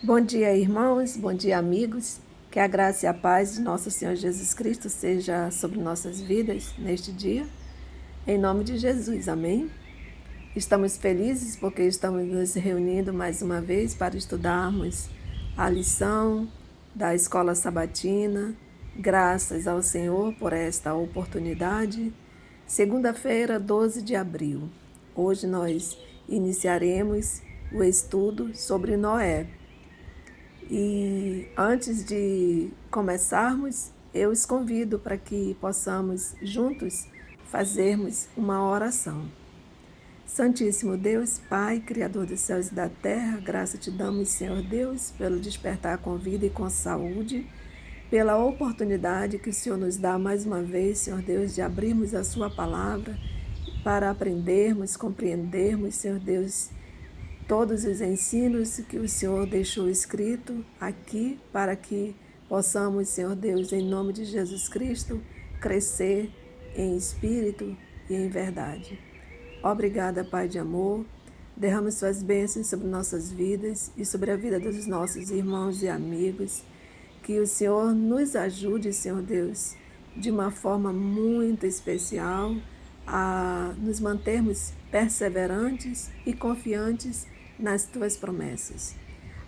Bom dia, irmãos, bom dia, amigos. Que a graça e a paz de nosso Senhor Jesus Cristo seja sobre nossas vidas neste dia. Em nome de Jesus, amém? Estamos felizes porque estamos nos reunindo mais uma vez para estudarmos a lição da Escola Sabatina. Graças ao Senhor por esta oportunidade. Segunda-feira, 12 de abril. Hoje nós iniciaremos o estudo sobre Noé. E antes de começarmos, eu os convido para que possamos juntos fazermos uma oração. Santíssimo Deus, Pai, Criador dos céus e da terra, graça te damos, Senhor Deus, pelo despertar com vida e com saúde, pela oportunidade que o Senhor nos dá mais uma vez, Senhor Deus, de abrirmos a Sua palavra para aprendermos, compreendermos, Senhor Deus, todos os ensinos que o Senhor deixou escrito aqui para que possamos, Senhor Deus, em nome de Jesus Cristo, crescer em espírito e em verdade. Obrigada, Pai de amor. Derrame suas bênçãos sobre nossas vidas e sobre a vida dos nossos irmãos e amigos. Que o Senhor nos ajude, Senhor Deus, de uma forma muito especial a nos mantermos perseverantes e confiantes nas tuas promessas.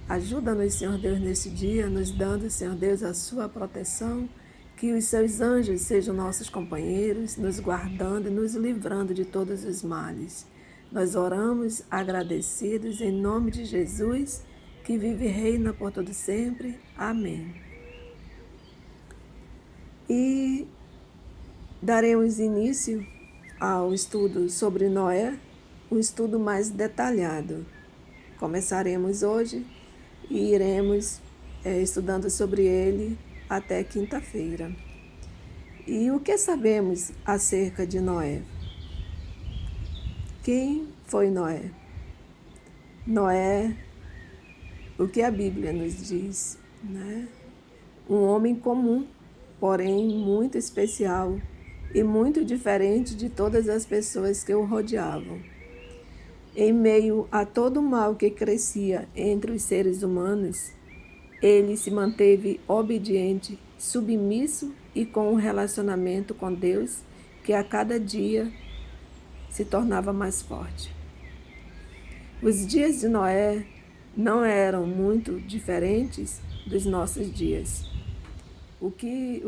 Ajuda-nos, Senhor Deus, neste dia, nos dando, Senhor Deus, a sua proteção, que os seus anjos sejam nossos companheiros, nos guardando e nos livrando de todos os males. Nós oramos agradecidos em nome de Jesus, que vive e reina por todo sempre. Amém. E daremos início ao estudo sobre Noé, um estudo mais detalhado. Começaremos hoje e iremos estudando sobre ele até quinta-feira. E o que sabemos acerca de Noé? Quem foi Noé? Noé, o que a Bíblia nos diz, né? Um homem comum, porém muito especial e muito diferente de todas as pessoas que o rodeavam. Em meio a todo o mal que crescia entre os seres humanos, ele se manteve obediente, submisso e com um relacionamento com Deus que a cada dia se tornava mais forte. Os dias de Noé não eram muito diferentes dos nossos dias. O que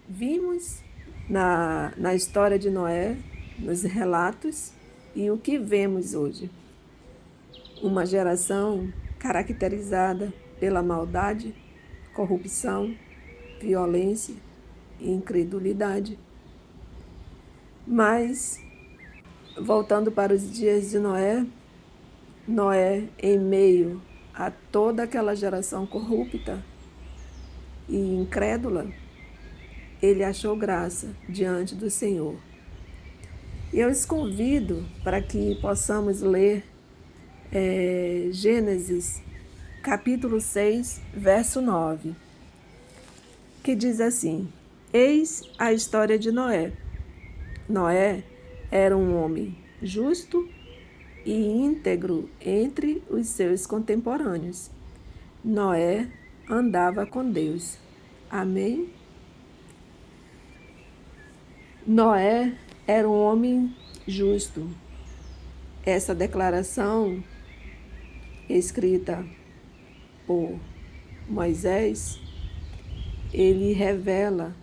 vimos na história de Noé, nos relatos, e o que vemos hoje. Uma geração caracterizada pela maldade, corrupção, violência e incredulidade. Mas, voltando para os dias de Noé, Noé, em meio a toda aquela geração corrupta e incrédula, ele achou graça diante do Senhor. E eu os convido para que possamos ler Gênesis, capítulo 6, verso 9, que diz assim: Eis a história de Noé. Noé era um homem justo e íntegro entre os seus contemporâneos. Noé andava com Deus. Amém? Noé era um homem justo. Essa declaração, escrita por Moisés, ele revela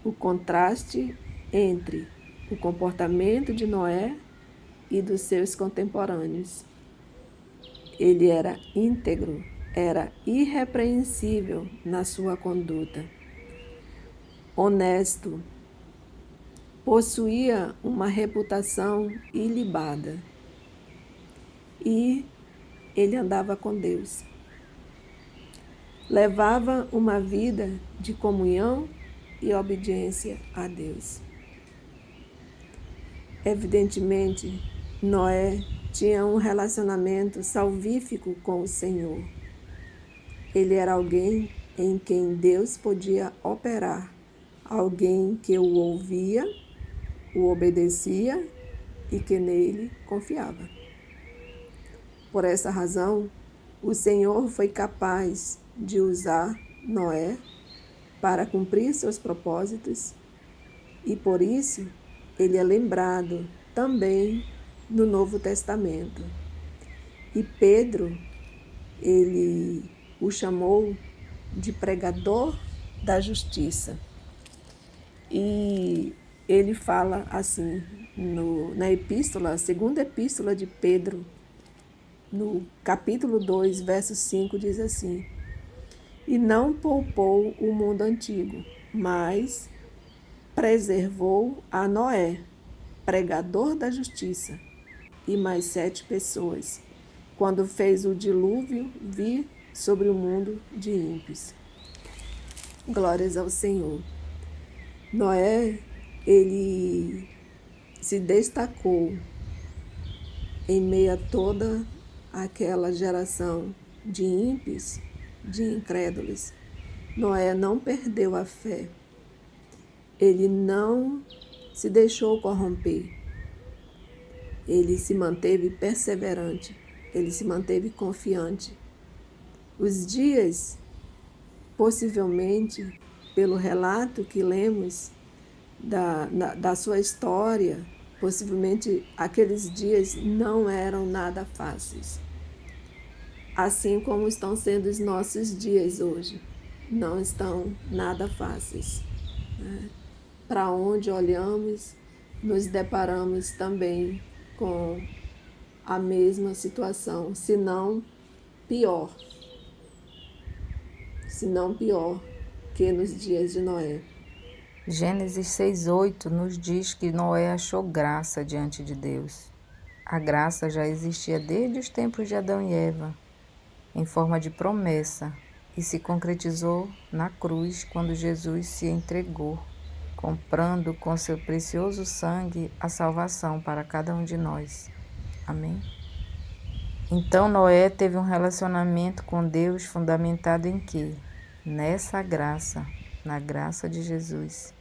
o contraste entre o comportamento de Noé e dos seus contemporâneos. Ele era íntegro, era irrepreensível na sua conduta, honesto, possuía uma reputação ilibada e ele andava com Deus. Levava uma vida de comunhão e obediência a Deus. Evidentemente, Noé tinha um relacionamento salvífico com o Senhor. Ele era alguém em quem Deus podia operar, alguém que o ouvia, o obedecia e que nele confiava. Por essa razão, O Senhor foi capaz de usar Noé para cumprir seus propósitos e por isso ele é lembrado também no Novo Testamento. E Pedro, ele o chamou de pregador da justiça. E ele fala assim na epístola, a segunda epístola de Pedro, no capítulo 2, verso 5, diz assim: E não poupou o mundo antigo, mas preservou a Noé, pregador da justiça, e mais 7 pessoas, quando fez o dilúvio vir sobre o mundo de ímpios. Glórias ao Senhor. Noé, ele se destacou em meio a toda aquela geração de ímpios, de incrédulos. Noé não perdeu a fé. Ele não se deixou corromper. Ele se manteve perseverante. Ele se manteve confiante. Os dias, possivelmente, pelo relato que lemos da sua história, possivelmente aqueles dias não eram nada fáceis. Assim como estão sendo os nossos dias hoje, não estão nada fáceis. Para onde olhamos, nos deparamos também com a mesma situação, se não pior que nos dias de Noé. Gênesis 6:8 nos diz que Noé achou graça diante de Deus. A graça já existia desde os tempos de Adão e Eva, em forma de promessa, e se concretizou na cruz quando Jesus se entregou, comprando com seu precioso sangue a salvação para cada um de nós. Amém? Então Noé teve um relacionamento com Deus fundamentado em quê? Nessa graça, na graça de Jesus.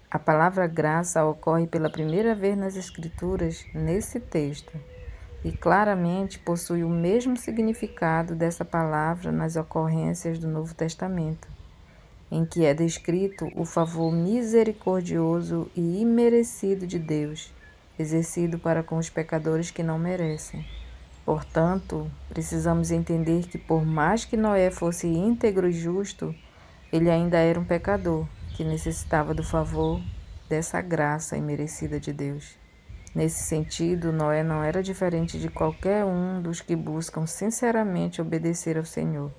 A palavra graça ocorre pela primeira vez nas Escrituras nesse texto e claramente possui o mesmo significado dessa palavra nas ocorrências do Novo Testamento, em que é descrito o favor misericordioso e imerecido de Deus, exercido para com os pecadores que não merecem. Portanto, precisamos entender que por mais que Noé fosse íntegro e justo, ele ainda era um pecador, que necessitava do favor dessa graça imerecida de Deus. Nesse sentido, Noé não era diferente de qualquer um dos que buscam sinceramente obedecer ao Senhor.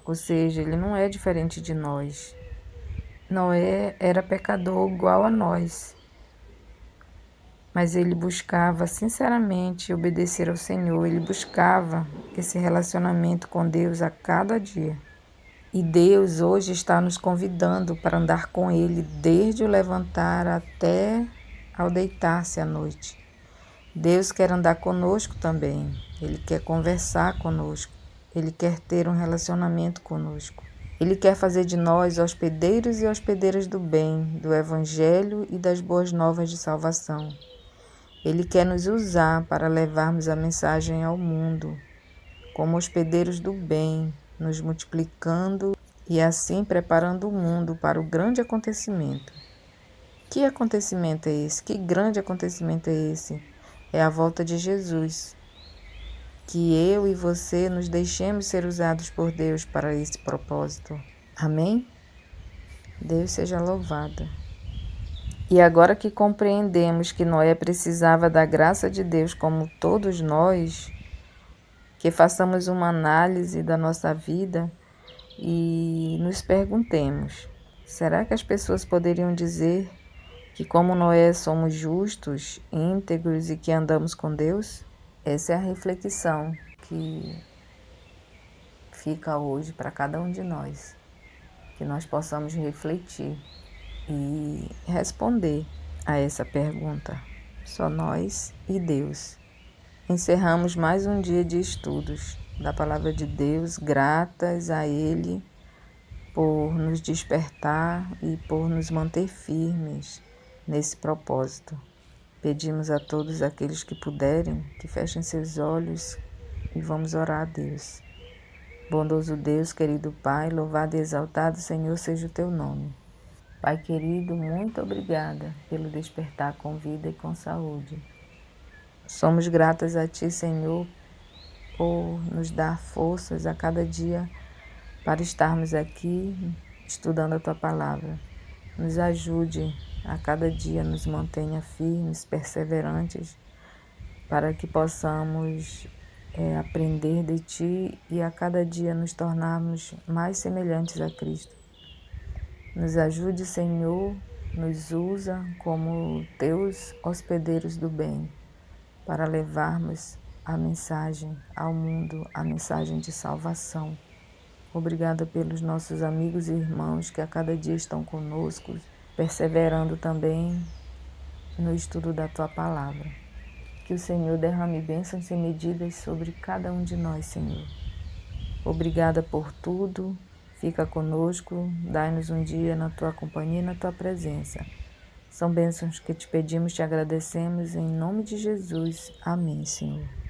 Ou seja, ele não é diferente de nós. Noé era pecador igual a nós, mas ele buscava sinceramente obedecer ao Senhor, ele buscava esse relacionamento com Deus a cada dia. E Deus hoje está nos convidando para andar com Ele desde o levantar até ao deitar-se à noite. Deus quer andar conosco também, Ele quer conversar conosco, Ele quer ter um relacionamento conosco. Ele quer fazer de nós hospedeiros e hospedeiras do bem, do Evangelho e das boas novas de salvação. Ele quer nos usar para levarmos a mensagem ao mundo, como hospedeiros do bem, nos multiplicando e assim preparando o mundo para o grande acontecimento. Que acontecimento é esse? Que grande acontecimento é esse? É a volta de Jesus. Que eu e você nos deixemos ser usados por Deus para esse propósito. Amém? Deus seja louvado. E agora que compreendemos que Noé precisava da graça de Deus como todos nós, que façamos uma análise da nossa vida e nos perguntemos: será que as pessoas poderiam dizer que como Noé somos justos, íntegros e que andamos com Deus? Essa é a reflexão que fica hoje para cada um de nós, que nós possamos refletir e responder a essa pergunta. Só nós e Deus. Encerramos mais um dia de estudos da Palavra de Deus, gratas a Ele por nos despertar e por nos manter firmes nesse propósito. Pedimos a todos aqueles que puderem que fechem seus olhos e vamos orar a Deus. Bondoso Deus, querido Pai, louvado e exaltado, Senhor, seja o teu nome. Pai querido, muito obrigada pelo despertar com vida e com saúde. Somos gratas a Ti, Senhor, por nos dar forças a cada dia para estarmos aqui estudando a Tua Palavra. Nos ajude a cada dia, nos mantenha firmes, perseverantes, para que possamos aprender de Ti e a cada dia nos tornarmos mais semelhantes a Cristo. Nos ajude, Senhor, nos usa como Teus hospedeiros do bem, para levarmos a mensagem ao mundo, a mensagem de salvação. Obrigada pelos nossos amigos e irmãos que a cada dia estão conosco, perseverando também no estudo da Tua Palavra. Que o Senhor derrame bênçãos sem medidas sobre cada um de nós, Senhor. Obrigada por tudo. Fica conosco, dai-nos um dia na Tua companhia e na Tua presença. São bênçãos que te pedimos, te agradecemos, em nome de Jesus. Amém, Senhor.